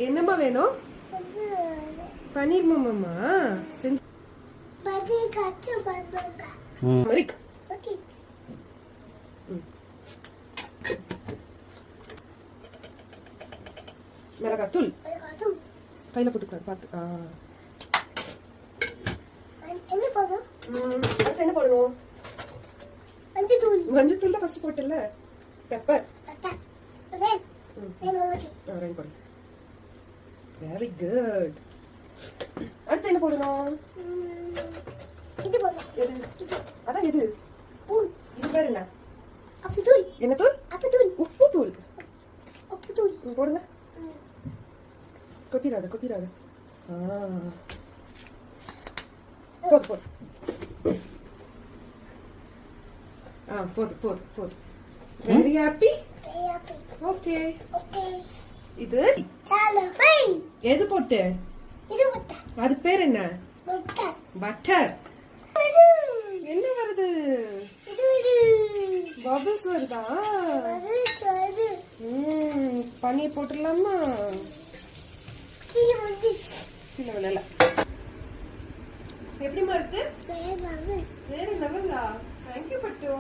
என்னம்மா வேணும்? பன்னீர் மாமாமா செஞ்சு மரிக். மிளகாய் தூள் கையில போட்டுக்கூடாது பார்த்து. அடுத்து என்ன போடணும்? மஞ்சள் தூள் தான் ஃபர்ஸ்ட் போட்டல. பெப்பர். Very good. அடுத்து என்ன போடணும்? அதான் இது. இது பேர் என்ன? என்ன தூள்? உப்பு தூள். போடுங்க. கொட்டிடாத கொட்டிடாத. போது போது. போது போது போது. Very happy. ஓகே. இது எது போட்டு? அது பேர் என்ன? பட்டர். என்ன வருது? பபிள்ஸ் வருதா? பன்னீர் போட்டுடலாமா? கீழே விழல. எப்படிமா இருக்கு? வேற லெவலா? தேங்க்யூ பட்டு.